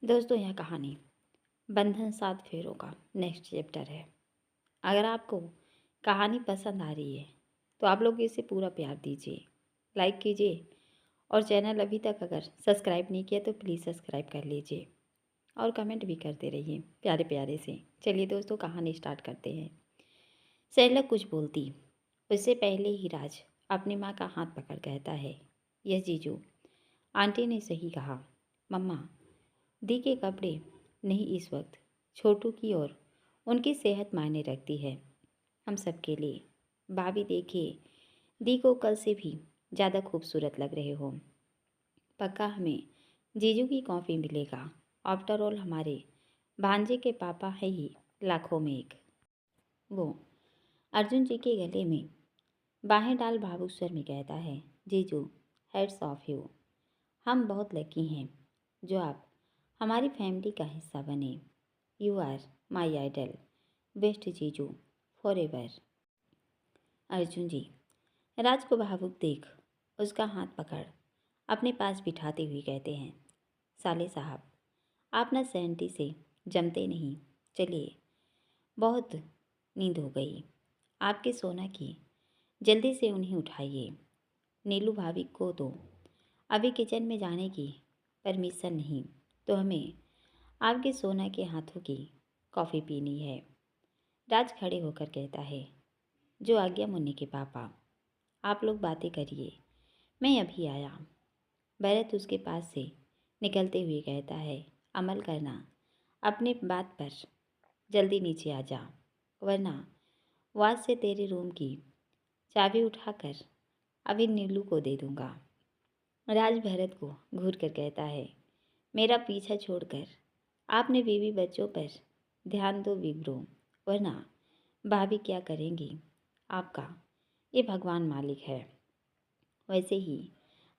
दोस्तों, यह कहानी बंधन 7 फेरों का नेक्स्ट चैप्टर है। अगर आपको कहानी पसंद आ रही है तो आप लोग इसे पूरा प्यार दीजिए, लाइक कीजिए और चैनल अभी तक अगर सब्सक्राइब नहीं किया तो प्लीज़ सब्सक्राइब कर लीजिए और कमेंट भी करते रहिए प्यारे प्यारे से। चलिए दोस्तों, कहानी स्टार्ट करते हैं। सैला कुछ बोलती उससे पहले ही राज अपनी माँ का हाथ पकड़ कहता है, यस जीजू, आंटी ने सही कहा। मम्मा, दी के कपड़े नहीं, इस वक्त छोटू की और उनकी सेहत मायने रखती है हम सब के लिए। भाभी देखिए, दी को कल से भी ज़्यादा खूबसूरत लग रहे हो। पक्का हमें जीजू की कॉफ़ी मिलेगा। आफ्टर ऑल हमारे भांजे के पापा है ही लाखों में एक। वो अर्जुन जी के गले में बाहें डाल भावुक स्वर में कहता है, जीजू, हेड्स ऑफ यू। हम बहुत लकी हैं जो आप हमारी फैमिली का हिस्सा बने। You are my idol, best जीजू फॉर एवर। अर्जुन जी राज को भावुक देख उसका हाथ पकड़ अपने पास बिठाते हुए कहते हैं, साले साहब, आप ना सहनती से जमते नहीं। चलिए, बहुत नींद हो गई, आपके सोना की। जल्दी से उन्हें उठाइए। नीलू भाभी को तो अभी किचन में जाने की परमिशन नहीं, तो हमें आपके सोना के हाथों की कॉफ़ी पीनी है। राज खड़े होकर कहता है, जो आज्ञा मुन्नी के पापा। आप लोग बातें करिए, मैं अभी आया। भरत उसके पास से निकलते हुए कहता है, अमल करना अपने बात पर, जल्दी नीचे आ जा, वरना वाज से तेरे रूम की चाबी उठाकर अभी नीलू को दे दूंगा। राज भरत को घूर कर कहता है, मेरा पीछा छोड़कर आपने बीवी बच्चों पर ध्यान दो विब्रो, वरना भाभी क्या करेंगी आपका, ये भगवान मालिक है। वैसे ही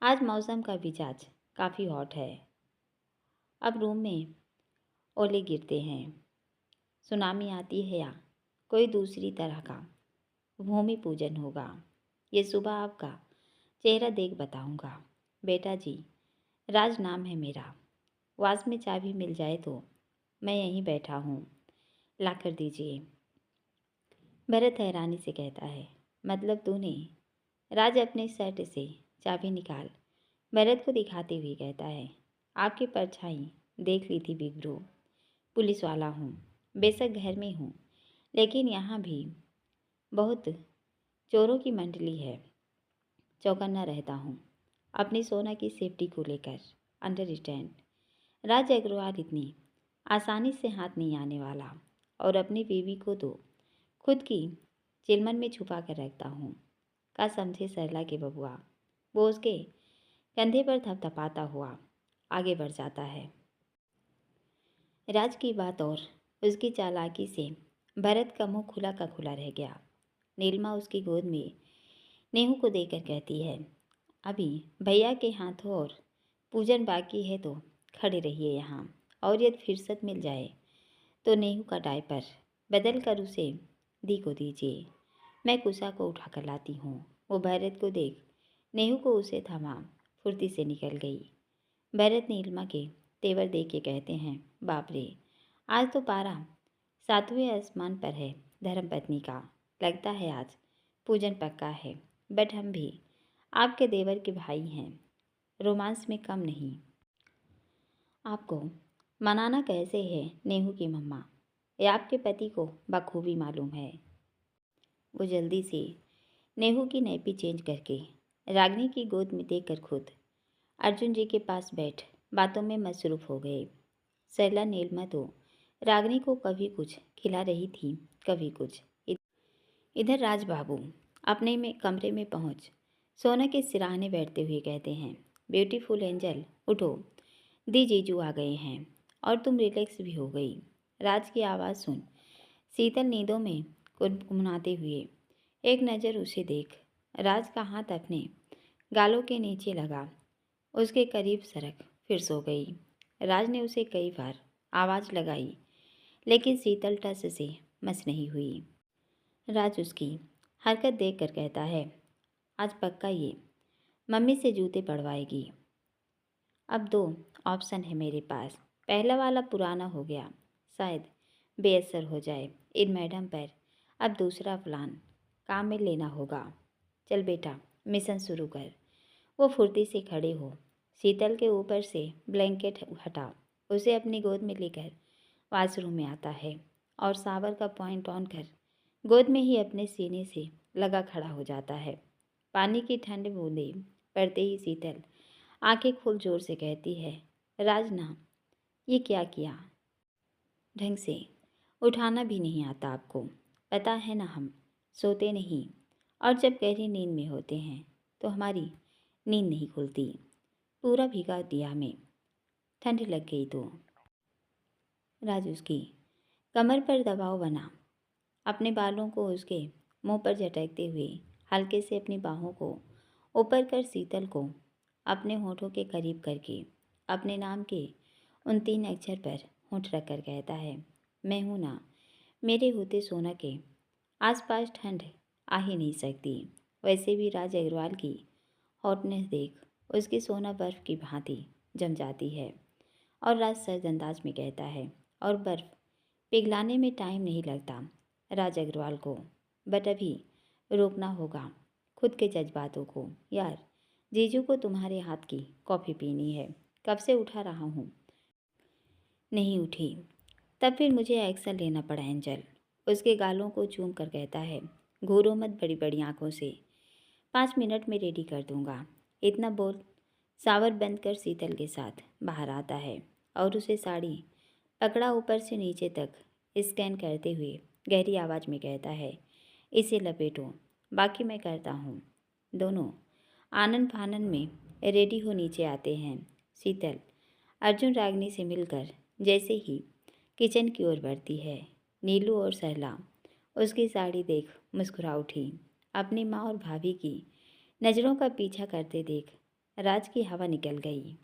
आज मौसम का मिजाज काफ़ी हॉट है। अब रूम में ओले गिरते हैं, सुनामी आती है या कोई दूसरी तरह का भूमि पूजन होगा, ये सुबह आपका चेहरा देख बताऊंगा। बेटा जी, राज नाम है मेरा। वास में चाबी मिल जाए तो मैं यहीं बैठा हूँ, ला कर दीजिए। भरत हैरानी से कहता है, मतलब तूने? राज अपने शर्ट से चाबी निकाल भरत को दिखाते हुए कहता है, आपकी परछाई देख ली थी बिग ब्रो। पुलिस वाला हूँ, बेशक घर में हूँ, लेकिन यहाँ भी बहुत चोरों की मंडली है। चौकन्ना रहता हूँ अपनी सोना की सेफ्टी को लेकर। अंडरस्टैंड? राज अग्रवाल इतनी आसानी से हाथ नहीं आने वाला, और अपनी बीवी को तो खुद की चिलमन में छुपा कर रखता हूँ। का समझे सरला के बबुआ। वो उसके कंधे पर थपथपाता हुआ आगे बढ़ जाता है। राज की बात और उसकी चालाकी से भरत का मुंह खुला का खुला रह गया। नीलमा उसकी गोद में नेहू को देकर कहती है, अभी भैया के हाथों और पूजन बाकी है तो खड़े रहिए यहाँ, और यदि फुर्सत मिल जाए तो नेहू का डायपर बदल कर उसे दी को दीजिए। मैं कुसा को उठा कर लाती हूँ। वो भरत को देख नेहू को उसे थमा फुर्ती से निकल गई। भरत नीलमा के तेवर देख के कहते हैं, बाप रे, आज तो पारा 7वें आसमान पर है धर्मपत्नी का। लगता है आज पूजन पक्का है। बट हम भी आपके देवर के भाई हैं, रोमांस में कम नहीं। आपको मनाना कैसे है नेहू की मम्मा, ये आपके पति को बखूबी मालूम है। वो जल्दी से नेहू की नैपी चेंज करके रागनी की गोद में देकर खुद अर्जुन जी के पास बैठ बातों में मसरूफ़ हो गए। सरला नीलमा तो रागनी को कभी कुछ खिला रही थी, कभी कुछ। इधर राज बाबू अपने में कमरे में पहुंच सोना के सिराहने बैठते हुए कहते हैं, ब्यूटीफुल एंजल, उठो, दी जीजू आ गए हैं और तुम रिलैक्स भी हो गई। राज की आवाज़ सुन शीतल नींदों में कुनकुनाते हुए एक नज़र उसे देख। राज का हाथ अपने गालों के नीचे लगा, उसके करीब सरक फिर सो गई। राज ने उसे कई बार आवाज़ लगाई, लेकिन शीतल टस से मस नहीं हुई। राज उसकी हरकत देख कर कहता है, आज पक्का ये मम्मी से जूते पड़वाएगी। अब दो ऑप्शन है मेरे पास, पहला वाला पुराना हो गया, शायद बेअसर हो जाए इन मैडम पर। अब दूसरा प्लान काम में लेना होगा। चल बेटा, मिशन शुरू कर। वो फुर्ती से खड़े हो, शीतल के ऊपर से ब्लैंकेट हटा, उसे अपनी गोद में लेकर वॉशरूम में आता है और शावर का पॉइंट ऑन कर गोद में ही अपने सीने से लगा खड़ा हो जाता है। पानी की ठंड बूंदें पड़ते ही शीतल आंखें खोल जोर से कहती है, राजना, ये क्या किया? ढंग से उठाना भी नहीं आता आपको? पता है ना हम सोते नहीं, और जब गहरी नींद में होते हैं तो हमारी नींद नहीं खुलती। पूरा भिगा दिया हमें, ठंड लग गई तो। राज उसकी कमर पर दबाव बना, अपने बालों को उसके मुंह पर झटकते हुए हल्के से अपनी बाहों को ऊपर कर शीतल को अपने होठों के करीब करके अपने नाम के उन 3 अक्षर पर होंठ रख कर कहता है, मैं हूँ ना, मेरे होते सोना के आसपास ठंड आ ही नहीं सकती। वैसे भी राज अग्रवाल की हॉटनेस देख उसकी सोना बर्फ़ की भांति जम जाती है। और राज सर्द अंदाज में कहता है, और बर्फ़ पिघलाने में टाइम नहीं लगता राज अग्रवाल को, बट अभी रोकना होगा खुद के जज्बातों को। यार, जीजू को तुम्हारे हाथ की कॉफ़ी पीनी है, कब से उठा रहा हूँ, नहीं उठी। तब फिर मुझे एक्शन लेना पड़ा एंजल। उसके गालों को चूम कर कहता है, घूरो मत बड़ी बड़ी आंखों से, 5 मिनट में रेडी कर दूंगा। इतना बोल शावर बंद कर शीतल के साथ बाहर आता है और उसे साड़ी पकड़ा ऊपर से नीचे तक स्कैन करते हुए गहरी आवाज़ में कहता है, इसे लपेटो, बाकी मैं करता हूँ। दोनों आनन फानन में रेडी हो नीचे आते हैं। शीतल अर्जुन रागनी से मिलकर जैसे ही किचन की ओर बढ़ती है, नीलू और सरला उसकी साड़ी देख मुस्कुरा उठी। अपनी माँ और भाभी की नज़रों का पीछा करते देख राज की हवा निकल गई।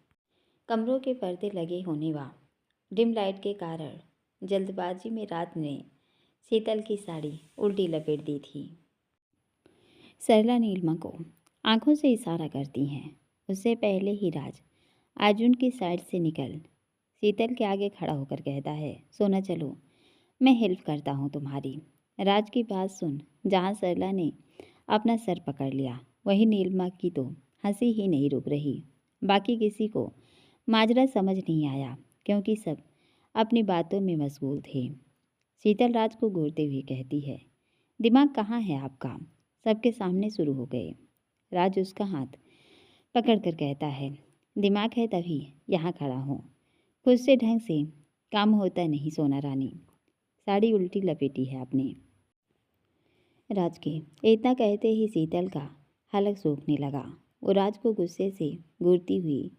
कमरों के पर्दे लगे होने व डिम लाइट के कारण जल्दबाजी में रात ने शीतल की साड़ी उल्टी लपेट दी थी। सरला नीलमा को आंखों से इशारा करती हैं। उससे पहले ही राज अर्जुन की साइड से निकल शीतल के आगे खड़ा होकर कहता है, सोना चलो, मैं हेल्प करता हूँ तुम्हारी। राज की बात सुन जहाँ सरला ने अपना सर पकड़ लिया, वहीं नीलमा की तो हंसी ही नहीं रुक रही। बाकी किसी को माजरा समझ नहीं आया क्योंकि सब अपनी बातों में मशगूल थे। शीतल राज को घूरते हुए कहती है, दिमाग कहाँ है आपका? सबके सामने शुरू हो गए। राज उसका हाथ पकड़ कर कहता है, दिमाग है तभी यहाँ खड़ा हूँ, खुद से ढंग से काम होता नहीं सोना रानी, साड़ी उल्टी लपेटी है आपने। राज के इतना कहते ही शीतल का हलक सूखने लगा। वो राज को गुस्से से घूरती हुई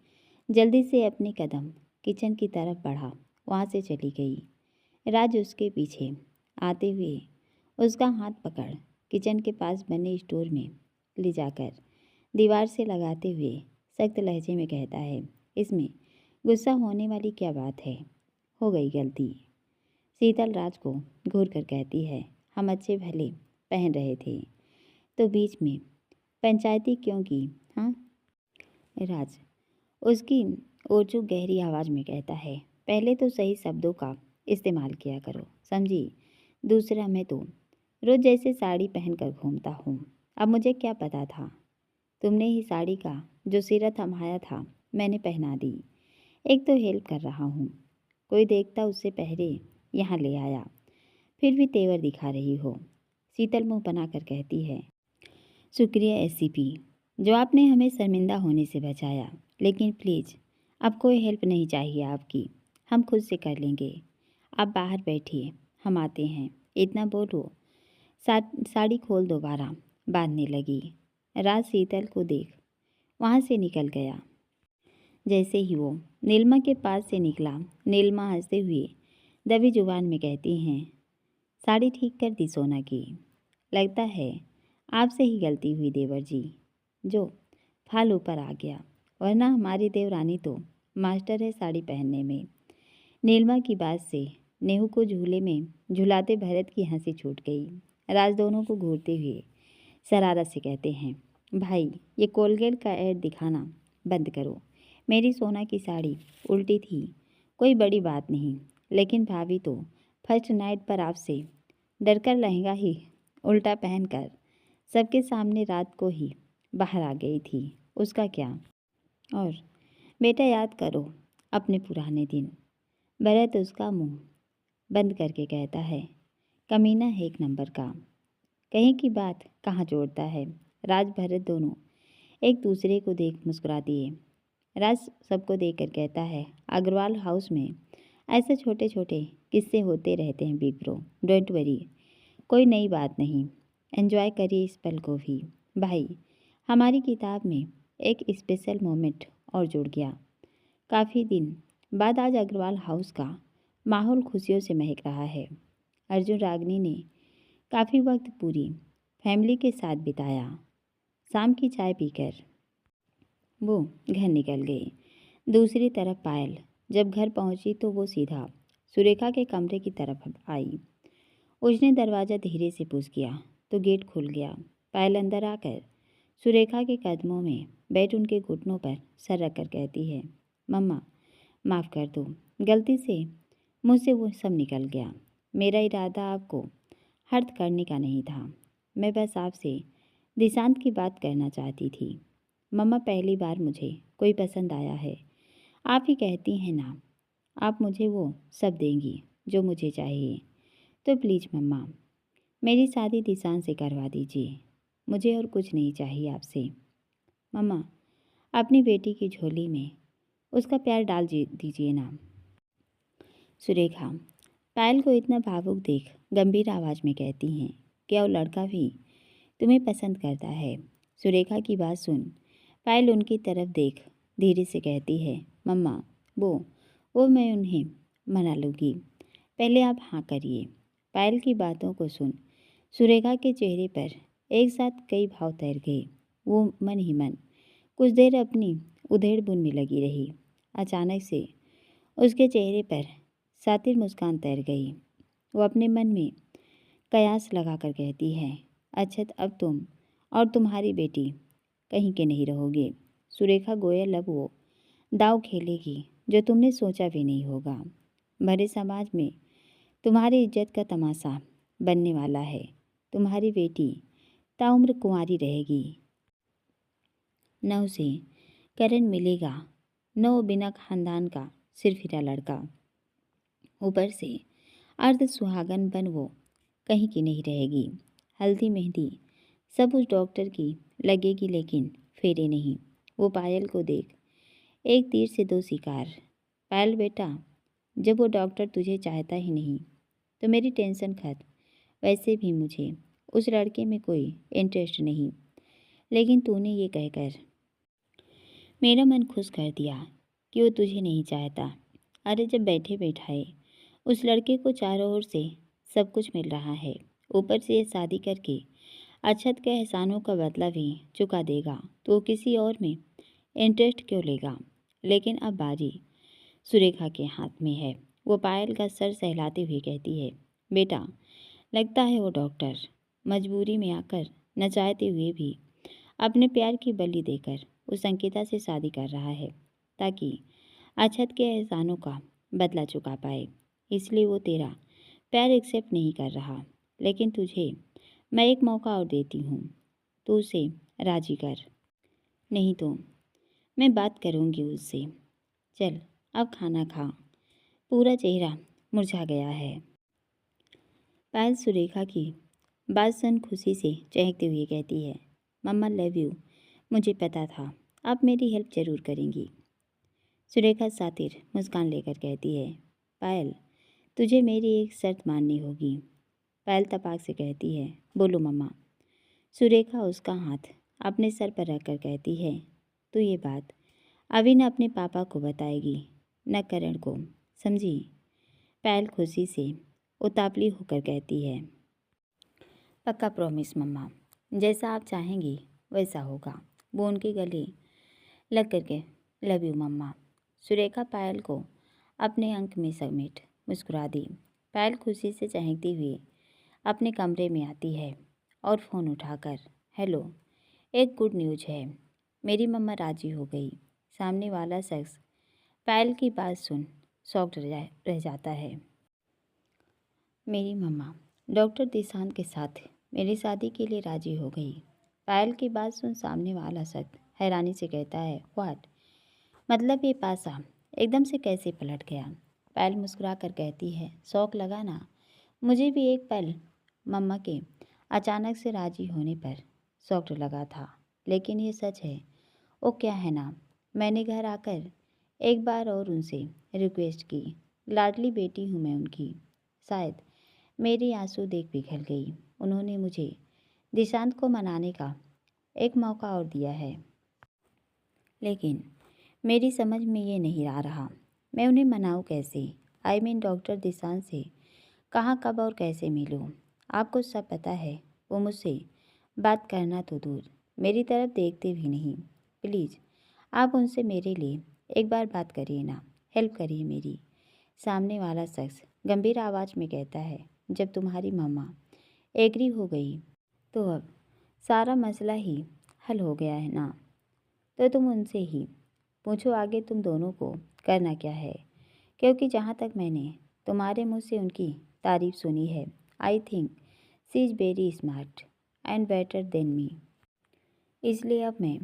जल्दी से अपने कदम किचन की तरफ बढ़ा, वहाँ से चली गई। राज उसके पीछे आते हुए उसका हाथ पकड़ किचन के पास बने स्टोर में ले जाकर दीवार से लगाते हुए सख्त लहजे में कहता है, इसमें गुस्सा होने वाली क्या बात है, हो गई गलती। शीतल राज को घूर कर कहती है, हम अच्छे भले पहन रहे थे तो बीच में पंचायती क्यों की? हाँ। राज उसकी ओरचू गहरी आवाज़ में कहता है, पहले तो सही शब्दों का इस्तेमाल किया करो, समझी? दूसरा, मैं तो रोज़ जैसे साड़ी पहनकर घूमता हूँ, अब मुझे क्या पता था? तुमने ही साड़ी का जो सिरा थमाया था मैंने पहना दी। एक तो हेल्प कर रहा हूँ, कोई देखता उससे पहले यहाँ ले आया, फिर भी तेवर दिखा रही हो। शीतल मुँह बनाकर कहती है, शुक्रिया एससीपी, जो आपने हमें शर्मिंदा होने से बचाया, लेकिन प्लीज़ अब कोई हेल्प नहीं चाहिए आपकी, हम खुद से कर लेंगे। आप बाहर बैठिए, हम आते हैं। इतना बोलो साड़ी खोल दोबारा बांधने लगी। राज शीतल को देख वहाँ से निकल गया। जैसे ही वो नीलमा के पास से निकला, नीलमा हंसते हुए दबी जुबान में कहती हैं, साड़ी ठीक कर दी सोना की, लगता है आपसे ही गलती हुई देवर जी, जो फाल ऊपर आ गया, वरना हमारी देवरानी तो मास्टर है साड़ी पहनने में। नीलमा की बात से नेहू को झूले में झुलाते भरत की हंसी छूट गई। राज दोनों को घूरते हुए शरारत से कहते हैं, भाई ये कोलगेट का ऐड दिखाना बंद करो, मेरी सोना की साड़ी उल्टी थी कोई बड़ी बात नहीं, लेकिन भाभी तो फर्स्ट नाइट पर आपसे डरकर लहंगा ही उल्टा पहनकर सबके सामने रात को ही बाहर आ गई थी। उसका क्या? और बेटा याद करो अपने पुराने दिन। भरत उसका मुंह बंद करके कहता है, कमीना है एक नंबर का, कहीं की बात कहाँ जोड़ता है। राज भरत दोनों एक दूसरे को देख मुस्कुरा दिए। राज सबको देखकर कहता है, अग्रवाल हाउस में ऐसे छोटे छोटे किस्से होते रहते हैं बिग ब्रो, डोंट वरी, कोई नई बात नहीं, एंजॉय करिए इस पल को भी। भाई, हमारी किताब में एक स्पेशल मोमेंट और जुड़ गया। काफ़ी दिन बाद आज अग्रवाल हाउस का माहौल खुशियों से महक रहा है। अर्जुन रागनी ने काफ़ी वक्त पूरी फैमिली के साथ बिताया। शाम की चाय पीकर वो घर निकल गए। दूसरी तरफ पायल जब घर पहुंची तो वो सीधा सुरेखा के कमरे की तरफ आई। उसने दरवाज़ा धीरे से पुश किया तो गेट खुल गया। पायल अंदर आकर सुरेखा के कदमों में बैठ उनके घुटनों पर सर रखकर कहती है, मम्मा माफ़ कर दो, गलती से मुझसे वो सब निकल गया। मेरा इरादा आपको हर्ट करने का नहीं था। मैं बस आपसे दिशांत की बात करना चाहती थी। मम्मा, पहली बार मुझे कोई पसंद आया है। आप ही कहती हैं ना, आप मुझे वो सब देंगी जो मुझे चाहिए। तो प्लीज़ मम्मा, मेरी शादी दिशांत से करवा दीजिए। मुझे और कुछ नहीं चाहिए आपसे। मम्मा, अपनी बेटी की झोली में उसका प्यार डाल दीजिए ना। सुरेखा पायल को इतना भावुक देख गंभीर आवाज़ में कहती हैं, क्या वो लड़का भी तुम्हें पसंद करता है? सुरेखा की बात सुन पायल उनकी तरफ देख धीरे से कहती है, मम्मा वो मैं उन्हें मना लूँगी, पहले आप हाँ करिए। पायल की बातों को सुन सुरेखा के चेहरे पर एक साथ कई भाव तैर गए। वो मन ही मन कुछ देर अपनी उधेड़ बुन में लगी रही। अचानक से उसके चेहरे पर सातिर मुस्कान तैर गई। वो अपने मन में कयास लगाकर कहती है, अच्छा अब तुम और तुम्हारी बेटी कहीं के नहीं रहोगे। सुरेखा गोयल अब वो दाव खेलेगी जो तुमने सोचा भी नहीं होगा। भरे समाज में तुम्हारी इज्जत का तमाशा बनने वाला है। तुम्हारी बेटी ताउम्र कुंवारी रहेगी। न उसे करण मिलेगा, न वो बिना खानदान का सिर्फ हीरा लड़का। ऊपर से अर्ध सुहागन बन वो कहीं की नहीं रहेगी। हल्दी मेहंदी सब उस डॉक्टर की लगेगी, लेकिन फेरे नहीं। वो पायल को देख एक तीर से दो शिकार। पायल बेटा, जब वो डॉक्टर तुझे चाहता ही नहीं तो मेरी टेंशन खत्म। वैसे भी मुझे उस लड़के में कोई इंटरेस्ट नहीं, लेकिन तूने ये कहकर मेरा मन खुश कर दिया कि वो तुझे नहीं चाहता। अरे जब बैठे बैठाए उस लड़के को चारों ओर से सब कुछ मिल रहा है, ऊपर से ये शादी करके अक्षत के एहसानों का बदला भी चुका देगा, तो वो किसी और में इंटरेस्ट क्यों लेगा? लेकिन अब बारी सुरेखा के हाथ में है। वो पायल का सर सहलाते हुए कहती है, बेटा लगता है वो डॉक्टर मजबूरी में आकर न चाहते हुए भी अपने प्यार की बलि देकर उस अंकिता से शादी कर रहा है, ताकि अक्षत के एहसानों का बदला चुका पाए। इसलिए वो तेरा प्यार एक्सेप्ट नहीं कर रहा, लेकिन तुझे मैं एक मौका और देती हूँ, तू उसे राजी कर, नहीं तो मैं बात करूँगी उससे। चल अब खाना खा, पूरा चेहरा मुरझा गया है। पायल सुरेखा की बात सुन खुशी से चहकते हुए कहती है, मम्मा लव यू, मुझे पता था आप मेरी हेल्प ज़रूर करेंगी। सुरेखा सातिर मुस्कान लेकर कहती है, पायल तुझे मेरी एक शर्त माननी होगी। पायल तपाक से कहती है, बोलो मम्मा। सुरेखा उसका हाथ अपने सर पर रखकर कहती है, तो ये बात अभी न अपने पापा को बताएगी न करण को, समझी? पायल खुशी से उतावली होकर कहती है, पक्का प्रॉमिस मम्मा, जैसा आप चाहेंगी वैसा होगा। वो उनके गले लग कर के लव यू मम्मा। सुरेखा पायल को अपने अंक में समेट मुस्कुरा दी। पायल खुशी से चहकती हुई अपने कमरे में आती है और फ़ोन उठाकर, हेलो, एक गुड न्यूज़ है, मेरी मम्मा राजी हो गई। सामने वाला शख्स पायल की बात सुन शॉक्ड रह जाता है। मेरी मम्मा डॉक्टर दिशांत के साथ मेरी शादी के लिए राजी हो गई। पायल की बात सुन सामने वाला शख्स हैरानी से कहता है, व्हाट? मतलब ये पासा एकदम से कैसे पलट गया? पायल मुस्कुरा कर कहती है, शौक लगा ना। मुझे भी एक पल मम्मा के अचानक से राजी होने पर शौक लगा था, लेकिन ये सच है। वो क्या है ना, मैंने घर आकर एक बार और उनसे रिक्वेस्ट की। लाडली बेटी हूँ मैं उनकी। शायद मेरी आंसू देख पिघल गई। उन्होंने मुझे दिशांत को मनाने का एक मौका और दिया है, लेकिन मेरी समझ में ये नहीं आ रहा मैं उन्हें मनाऊं कैसे। आई मीन डॉक्टर दिशांत से कहाँ कब और कैसे मिलूं? आपको सब पता है। वो मुझसे बात करना तो दूर मेरी तरफ देखते भी नहीं। प्लीज़ आप उनसे मेरे लिए एक बार बात करिए ना, हेल्प करिए मेरी। सामने वाला शख्स गंभीर आवाज़ में कहता है, जब तुम्हारी मम्मा एग्री हो गई तो अब सारा मसला ही हल हो गया है ना। तो तुम उनसे ही पूछो आगे तुम दोनों को करना क्या है, क्योंकि जहाँ तक मैंने तुम्हारे मुंह से उनकी तारीफ सुनी है, I think she is very smart and better than me. इसलिए अब मैं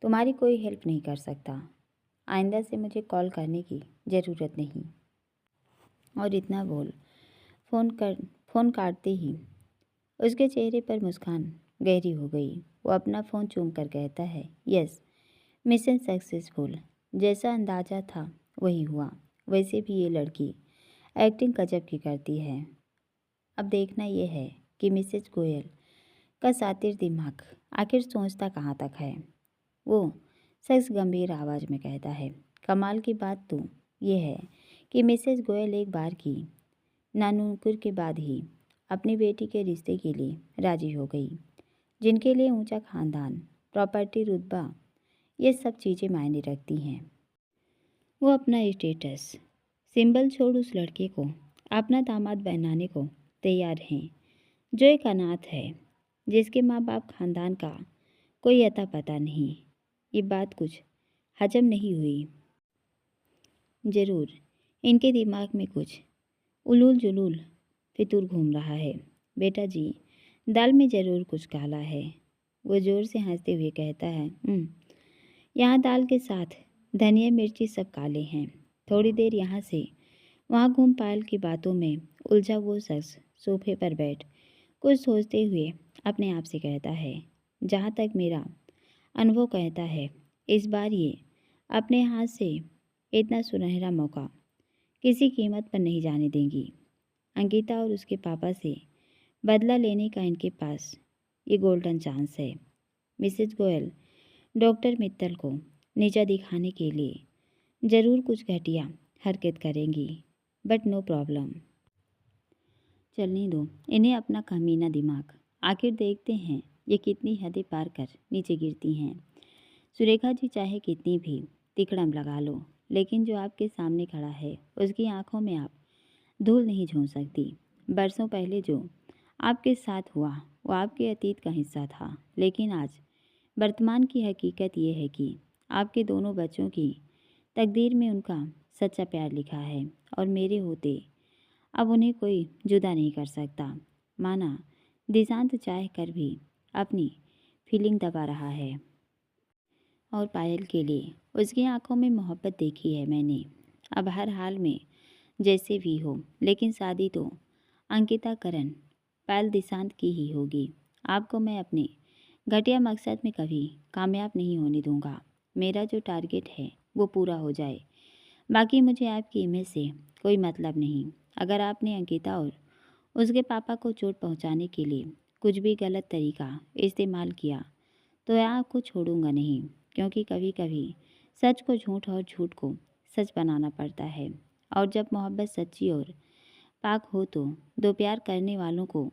तुम्हारी कोई हेल्प नहीं कर सकता। आइंदा से मुझे कॉल करने की ज़रूरत नहीं। और इतना बोल फ़ोन काटते ही उसके चेहरे पर मुस्कान गहरी हो गई। वो अपना फ़ोन चूम कर कहता है, यस मिशन सक्सेसफुल। जैसा अंदाज़ा था वही हुआ। वैसे भी ये लड़की एक्टिंग गजब की करती है। अब देखना यह है कि मिसेज गोयल का सातिर दिमाग आखिर सोचता कहाँ तक है। वो शख्स गंभीर आवाज़ में कहता है, कमाल की बात तो ये है कि मिसेज गोयल एक बार की नानुकुर के बाद ही अपनी बेटी के रिश्ते के लिए राजी हो गई, जिनके लिए ऊंचा खानदान, प्रॉपर्टी, रुतबा, ये सब चीज़ें मायने रखती हैं। वो अपना स्टेटस सिंबल छोड़ उस लड़के को अपना दामाद बनाने को तैयार हैं, जो एक अनाथ है, जिसके माँ बाप खानदान का कोई अता पता नहीं। ये बात कुछ हजम नहीं हुई। ज़रूर इनके दिमाग में कुछ उलूल जुलूल फितूर घूम रहा है। बेटा जी, दाल में ज़रूर कुछ काला है। वो ज़ोर से हंसते हुए कहता है, यहाँ दाल के साथ धनिया मिर्ची सब काले हैं। थोड़ी देर यहाँ से वहाँ घूम पायल की बातों में उलझा वो शख्स सोफे पर बैठ कुछ सोचते हुए अपने आप से कहता है, जहाँ तक मेरा अनुभव कहता है, इस बार ये अपने हाथ से इतना सुनहरा मौका किसी कीमत पर नहीं जाने देंगी। अंकिता और उसके पापा से बदला लेने का इनके पास ये गोल्डन चांस है। मिसेज गोयल डॉक्टर मित्तल को नीचा दिखाने के लिए ज़रूर कुछ घटिया हरकत करेंगी, बट नो प्रॉब्लम। चलने दो इन्हें अपना कमीना दिमाग। आखिर देखते हैं ये कितनी हदें पार कर नीचे गिरती हैं। सुरेखा जी, चाहे कितनी भी तिकड़म लगा लो, लेकिन जो आपके सामने खड़ा है उसकी आंखों में आप धूल नहीं झोंक सकती। बरसों पहले जो आपके साथ हुआ वो आपके अतीत का हिस्सा था, लेकिन आज वर्तमान की हकीकत ये है कि आपके दोनों बच्चों की तकदीर में उनका सच्चा प्यार लिखा है, और मेरे होते अब उन्हें कोई जुदा नहीं कर सकता। माना दिशांत चाह कर भी अपनी फीलिंग दबा रहा है, और पायल के लिए उसकी आंखों में मोहब्बत देखी है मैंने। अब हर हाल में जैसे भी हो, लेकिन शादी तो अंकिता करण पायल दिशांत की ही होगी। आपको मैं अपने घटिया मकसद में कभी कामयाब नहीं होने दूंगा। मेरा जो टारगेट है वो पूरा हो जाए, बाकी मुझे आपकी इमेज से कोई मतलब नहीं। अगर आपने अंकिता और उसके पापा को चोट पहुंचाने के लिए कुछ भी गलत तरीका इस्तेमाल किया तो मैं आपको छोड़ूंगा नहीं, क्योंकि कभी कभी सच को झूठ और झूठ को सच बनाना पड़ता है। और जब मोहब्बत सच्ची और पाक हो तो दो प्यार करने वालों को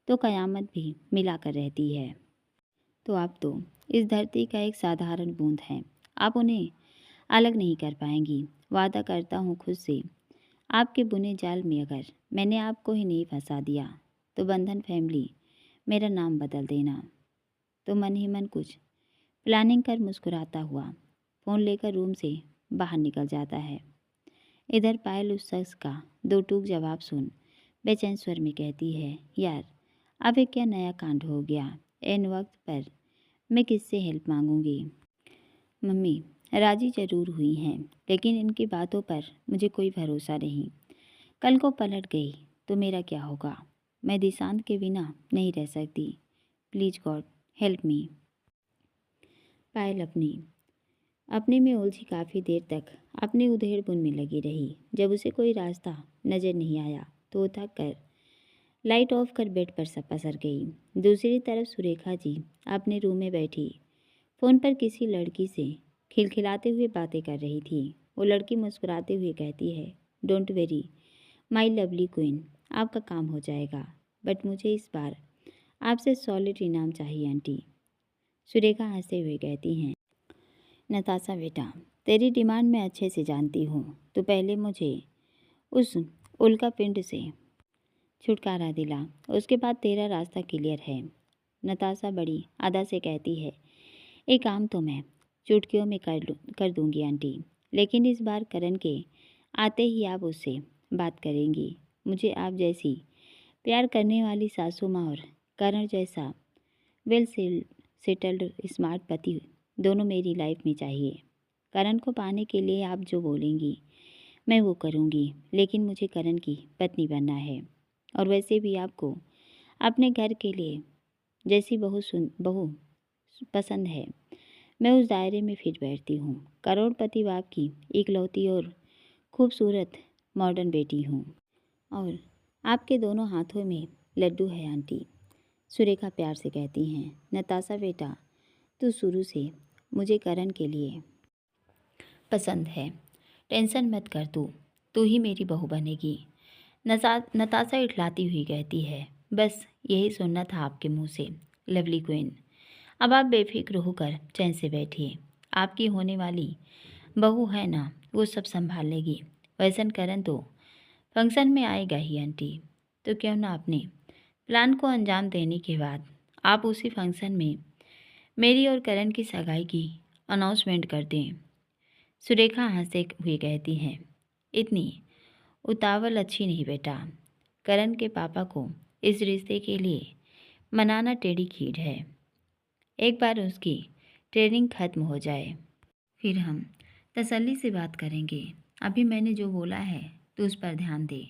तो कयामत भी मिलाकर रहती है। तो आप तो इस धरती का एक साधारण बूंद हैं। आप उन्हें अलग नहीं कर पाएंगी। वादा करता हूँ खुद से, आपके बुने जाल में अगर मैंने आपको ही नहीं फंसा दिया तो बंधन फैमिली मेरा नाम बदल देना। तो मन ही मन कुछ प्लानिंग कर मुस्कुराता हुआ फ़ोन लेकर रूम से बाहर निकल जाता है। इधर पायल उस शख्स का दो टूक जवाब सुन बेचैन स्वर में कहती है, यार अब एक क्या नया कांड हो गया। एन वक्त पर मैं किससे हेल्प मांगूंगी। मम्मी राजी जरूर हुई हैं, लेकिन इनकी बातों पर मुझे कोई भरोसा नहीं। कल को पलट गई तो मेरा क्या होगा। मैं दिशांत के बिना नहीं रह सकती। Please God help me. Payal अपने में उलझी काफ़ी देर तक अपनी उधेड़-बुन में लगी रही। जब उसे कोई रास्ता नज़र नहीं आया तो वो थक कर लाइट ऑफ कर बेड पर पसर गई। दूसरी तरफ सुरेखा जी अपने रूम में बैठी फ़ोन पर किसी लड़की से खिलखिलाते हुए बातें कर रही थी। वो लड़की मुस्कुराते हुए कहती है, don't very my lovely queen, आपका काम हो जाएगा। बट मुझे इस बार आपसे सॉलिड इनाम चाहिए आंटी। सुरेखा हंसते हुए कहती हैं, नताशा बेटा तेरी डिमांड मैं अच्छे से जानती हूँ। तो पहले मुझे उस उल्का पिंड से छुटकारा दिला, उसके बाद तेरा रास्ता क्लियर है। नताशा बड़ी अदा से कहती है, एक काम तो मैं चुटकियों में कर दूंगी आंटी, लेकिन इस बार करण के आते ही आप उससे बात करेंगी। मुझे आप जैसी प्यार करने वाली सासू माँ और करण जैसा वेल सेटल्ड स्मार्ट पति दोनों मेरी लाइफ में चाहिए। करण को पाने के लिए आप जो बोलेंगी मैं वो करूँगी, लेकिन मुझे करण की पत्नी बनना है। और वैसे भी आपको अपने घर के लिए जैसी बहू पसंद है, मैं उस दायरे में फिट बैठती हूँ। करोड़पति बाप की इकलौती और खूबसूरत मॉडर्न बेटी हूँ, और आपके दोनों हाथों में लड्डू है आंटी। सुरेखा प्यार से कहती हैं, नताशा बेटा तू शुरू से मुझे करण के लिए पसंद है, टेंशन मत कर, तू ही मेरी बहू बनेगी। नताशा इठलाती हुई कहती है, बस यही सुनना था आपके मुंह से लवली क्वीन। अब आप बेफिक्र होकर चैन से बैठिए। आपकी होने वाली बहू है ना, वो सब संभाल लेगी। वैसन करण तो फंक्शन में आएगा ही आंटी, तो क्यों ना अपने प्लान को अंजाम देने के बाद आप उसी फंक्शन में मेरी और करण की सगाई की अनाउंसमेंट कर दें। सुरेखा हंसते हुए कहती हैं, इतनी उतावल अच्छी नहीं बेटा। करण के पापा को इस रिश्ते के लिए मनाना टेढ़ी खीर है। एक बार उसकी ट्रेनिंग खत्म हो जाए फिर हम तसल्ली से बात करेंगे। अभी मैंने जो बोला है तो उस पर ध्यान दे।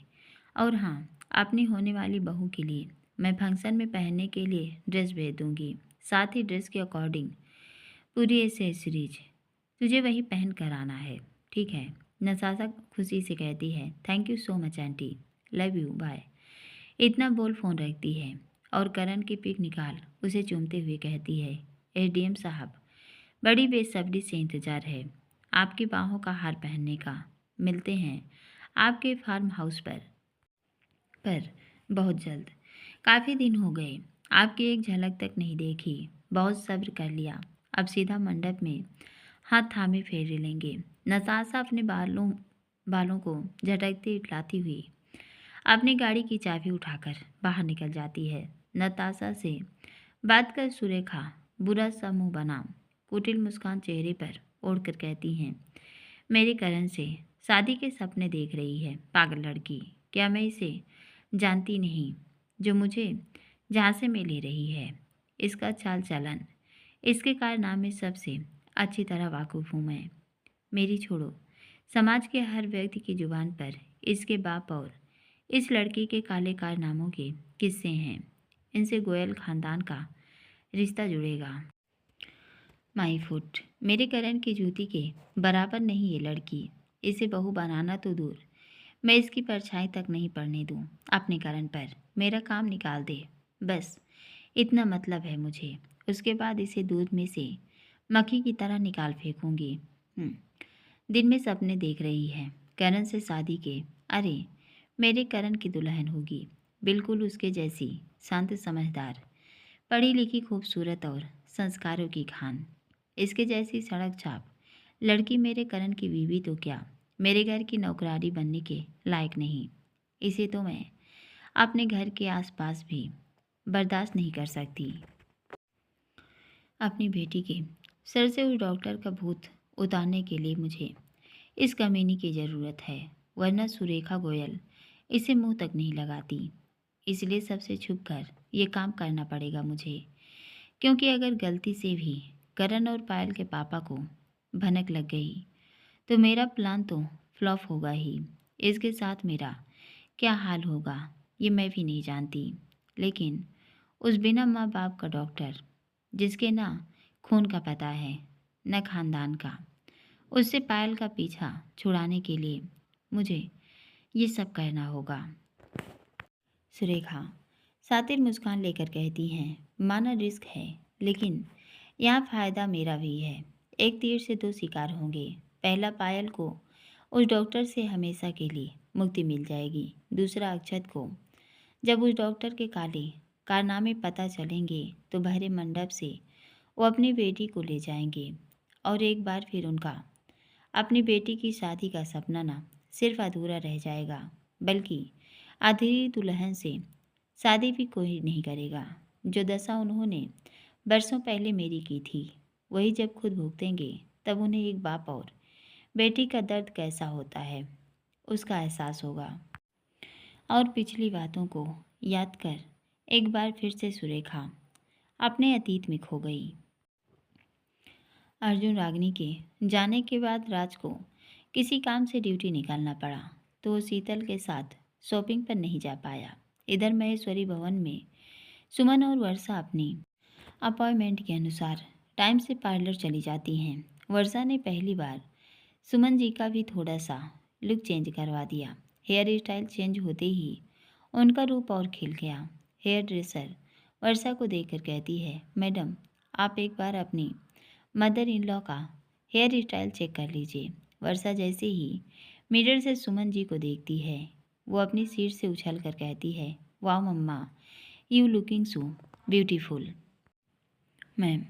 और हाँ, अपनी होने वाली बहू के लिए मैं फंक्शन में पहनने के लिए ड्रेस भेज दूँगी, साथ ही ड्रेस के अकॉर्डिंग पूरी एसेसरीज तुझे वही पहन कर आना है, ठीक है। नताशा खुशी से कहती है, thank you so much aunty, love you, bye. इतना बोल फ़ोन रखती है और करण की पिक निकाल उसे चूमते हुए कहती है, एसडीएम साहब बड़ी बेसब्री से इंतज़ार है आपकी बाहों का हार पहनने का। मिलते हैं आपके फार्म हाउस पर बहुत जल्द। काफ़ी दिन हो गए आपकी एक झलक तक नहीं देखी। बहुत सब्र कर लिया, अब सीधा मंडप में हाथ थामे फेरे लेंगे। नताशा अपने बालों को झटकती इटलाती हुई अपनी गाड़ी की चाबी उठाकर बाहर निकल जाती है। नताशा से बात कर सुरेखा बुरा सा मुंह बना कुटिल मुस्कान चेहरे पर ओढ़कर कहती हैं, मेरे करण से शादी के सपने देख रही है पागल लड़की। क्या मैं इसे जानती नहीं जो मुझे झांसे में ले रही है। इसका चाल चलन, इसके कारनामे सबसे अच्छी तरह वाकिफ हूँ मैं। मेरी छोड़ो, समाज के हर व्यक्ति की जुबान पर इसके बाप और इस लड़की के काले कारनामों के किस्से हैं। इनसे गोयल खानदान का रिश्ता जुड़ेगा। माई फुट, मेरे करण की जूती के बराबर नहीं ये लड़की। इसे बहू बनाना तो दूर, मैं इसकी परछाई तक नहीं पड़ने दूँ अपने करण पर। मेरा काम निकाल दे, बस इतना मतलब है मुझे। उसके बाद इसे दूध में से मक्खी की तरह निकाल फेंकूंगी। दिन में सपने देख रही है करण से शादी के। अरे मेरे करण की दुल्हन होगी, बिल्कुल उसके जैसी शांत समझदार, पढ़ी लिखी, खूबसूरत और संस्कारों की खान। इसके जैसी सड़क छाप लड़की मेरे करण की बीवी तो क्या, मेरे घर की नौकरानी बनने के लायक नहीं। इसे तो मैं अपने घर के आसपास भी बर्दाश्त नहीं कर सकती। अपनी बेटी के सर से उस डॉक्टर का भूत उतारने के लिए मुझे इस कमीनी की ज़रूरत है। वरना सुरेखा गोयल इसे मुंह तक नहीं लगाती। इसलिए सबसे छुप कर ये काम करना पड़ेगा मुझे, क्योंकि अगर गलती से भी करण और पायल के पापा को भनक लग गई तो मेरा प्लान तो फ्लॉप होगा ही। इसके साथ मेरा क्या हाल होगा ये मैं भी नहीं जानती। लेकिन उस बिना माँ बाप का डॉक्टर, जिसके ना खून का पता है न खानदान का, उससे पायल का पीछा छुड़ाने के लिए मुझे ये सब करना होगा। सुरेखा सातिर मुस्कान लेकर कहती हैं, माना रिस्क है, लेकिन यहाँ फ़ायदा मेरा भी है। एक तीर से दो शिकार होंगे। पहला, पायल को उस डॉक्टर से हमेशा के लिए मुक्ति मिल जाएगी। दूसरा, अक्षत को जब उस डॉक्टर के काले कारनामे पता चलेंगे तो भरे मंडप से वो अपनी बेटी को ले जाएंगे और एक बार फिर उनका अपनी बेटी की शादी का सपना ना सिर्फ अधूरा रह जाएगा, बल्कि आधेरी दुल्हन से शादी भी कोई नहीं करेगा। जो दशा उन्होंने बरसों पहले मेरी की थी, वही जब खुद भुगतेंगे तब उन्हें एक बाप और बेटी का दर्द कैसा होता है उसका एहसास होगा। और पिछली बातों को याद कर एक बार फिर से सुरेखा अपने अतीत में खो गई। अर्जुन रागिनी के जाने के बाद राज को किसी काम से ड्यूटी निकालना पड़ा तो वो शीतल के साथ शॉपिंग पर नहीं जा पाया। इधर महेश्वरी भवन में सुमन और वर्षा अपनी अपॉइंटमेंट के अनुसार टाइम से पार्लर चली जाती हैं। वर्षा ने पहली बार सुमन जी का भी थोड़ा सा लुक चेंज करवा दिया। हेयर स्टाइल चेंज होते ही उनका रूप और खिल गया। हेयर ड्रेसर वर्षा को देखकर कहती है, मैडम आप एक बार अपनी मदर इन लॉ का हेयर स्टाइल चेक कर लीजिए। वर्षा जैसे ही मिरर से सुमन जी को देखती है, वो अपनी सीट से उछल कर कहती है, वाह mama, you looking so beautiful. Ma'am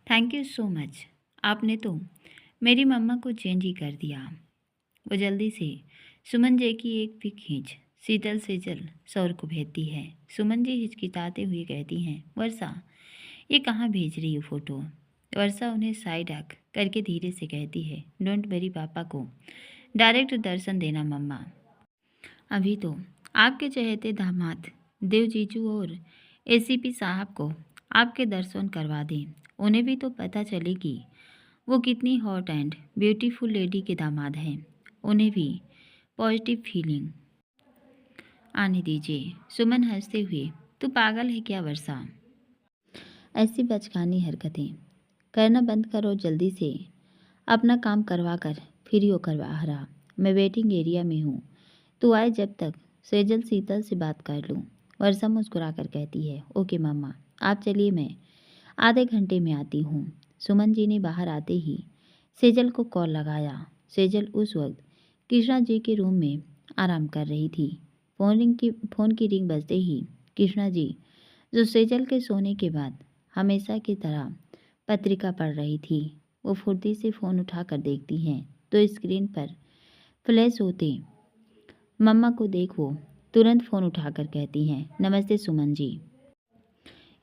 thank you so much, आपने तो मेरी मम्मा को चेंज ही कर दिया। वो जल्दी से सुमन जी की एक पिक खींच शीतल सेजल सौर को भेजती है। सुमन जी हिचकिचाते हुए कहती हैं, वर्षा ये कहाँ भेज रही हो फ़ोटो। वर्षा उन्हें साइड हक करके धीरे से कहती है, डोंट वेरी, पापा को डायरेक्ट दर्शन देना मम्मा। अभी तो आपके चहेते दामाद देव जीजू और एसीपी साहब को आपके दर्शन करवा दें। उन्हें भी तो पता चले कि वो कितनी हॉट एंड ब्यूटीफुल लेडी के दामाद हैं। उन्हें भी पॉजिटिव फीलिंग आने दीजिए। सुमन हंसते हुए, तू पागल है क्या वर्षा, ऐसी बचकानी हरकतें करना बंद करो। जल्दी से अपना काम करवा कर फ्री होकर बाहर आ। मैं वेटिंग एरिया में हूँ, तू आए जब तक सेजल शीतल से बात कर लूँ। वर्षा मुस्कुरा कर कहती है, ओके मामा, आप चलिए, मैं आधे घंटे में आती हूँ। सुमन जी ने बाहर आते ही सेजल को कॉल लगाया। सेजल उस वक्त कृष्णा जी के रूम में आराम कर रही थी। फ़ोन की रिंग बजते ही कृष्णा जी, जो सेजल के सोने के बाद हमेशा की तरह पत्रिका पढ़ रही थी, वो फुर्ती से फ़ोन उठाकर देखती हैं तो स्क्रीन पर फ्लैश होते मम्मा को देख वो तुरंत फ़ोन उठाकर कहती हैं, नमस्ते सुमन जी,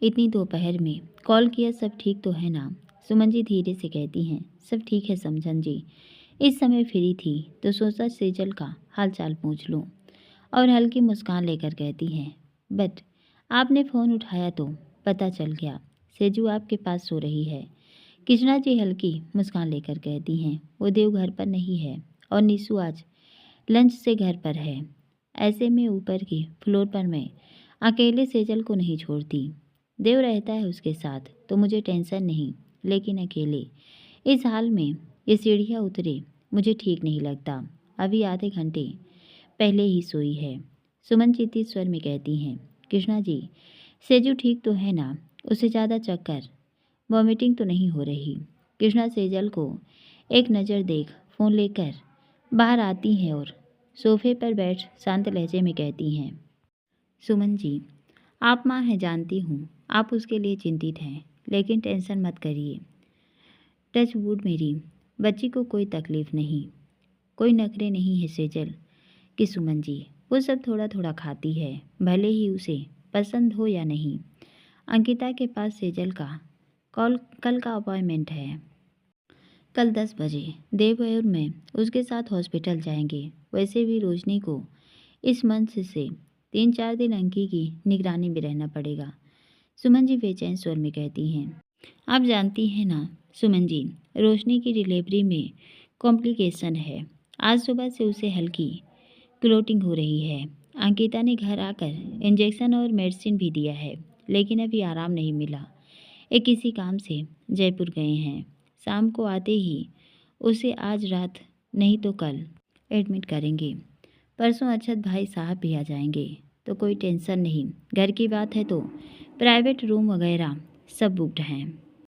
इतनी दोपहर में कॉल किया, सब ठीक तो है ना। सुमन जी धीरे से कहती हैं, सब ठीक है समझन जी, इस समय फ्री थी तो सोचा सेजल का हाल चाल पूछ लूँ। और हल्की मुस्कान लेकर कहती हैं, बट आपने फ़ोन उठाया तो पता चल गया सेजू आपके पास सो रही है। कृष्णा जी हल्की मुस्कान लेकर कहती हैं, वो देव घर पर नहीं है और निशु आज लंच से घर पर है। ऐसे में ऊपर की फ्लोर पर मैं अकेले सेजल को नहीं छोड़ती। देव रहता है उसके साथ तो मुझे टेंशन नहीं, लेकिन अकेले इस हाल में ये सीढ़ियाँ उतरे मुझे ठीक नहीं लगता। अभी आधे घंटे पहले ही सोई है। सुमन चिंतित स्वर में कहती हैं, कृष्णा जी सेजू ठीक तो है ना, उसे ज़्यादा चक्कर वॉमिटिंग तो नहीं हो रही। कृष्णा सेजल को एक नज़र देख फ़ोन लेकर बाहर आती हैं और सोफे पर बैठ शांत लहजे में कहती हैं, सुमन जी आप माँ हैं, जानती हूँ आप उसके लिए चिंतित हैं, लेकिन टेंशन मत करिए। टच वुड मेरी बच्ची को कोई तकलीफ़ नहीं, कोई नखरे नहीं है सेजल कि सुमन जी, वो सब थोड़ा थोड़ा खाती है, भले ही उसे पसंद हो या नहीं। अंकिता के पास सेजल का कल का अपॉइंटमेंट है। कल 10 बजे देव और मैं उसके साथ हॉस्पिटल जाएंगे। वैसे भी रोशनी को इस मंथ से 3-4 दिन अंकी की निगरानी में रहना पड़ेगा, सुमन जी बेचैन स्वर में कहती हैं। आप जानती हैं ना सुमन जी, रोशनी की डिलीवरी में कॉम्प्लिकेशन है। आज सुबह से उसे हल्की क्लोटिंग हो रही है। अंकिता ने घर आकर इंजेक्शन और मेडिसिन भी दिया है, लेकिन अभी आराम नहीं मिला। एक किसी काम से जयपुर गए हैं। शाम को आते ही उसे आज रात नहीं तो कल एडमिट करेंगे। परसों अक्षत भाई साहब भी आ जाएंगे, तो कोई टेंशन नहीं। घर की बात है तो प्राइवेट रूम वगैरह सब बुक्ड हैं।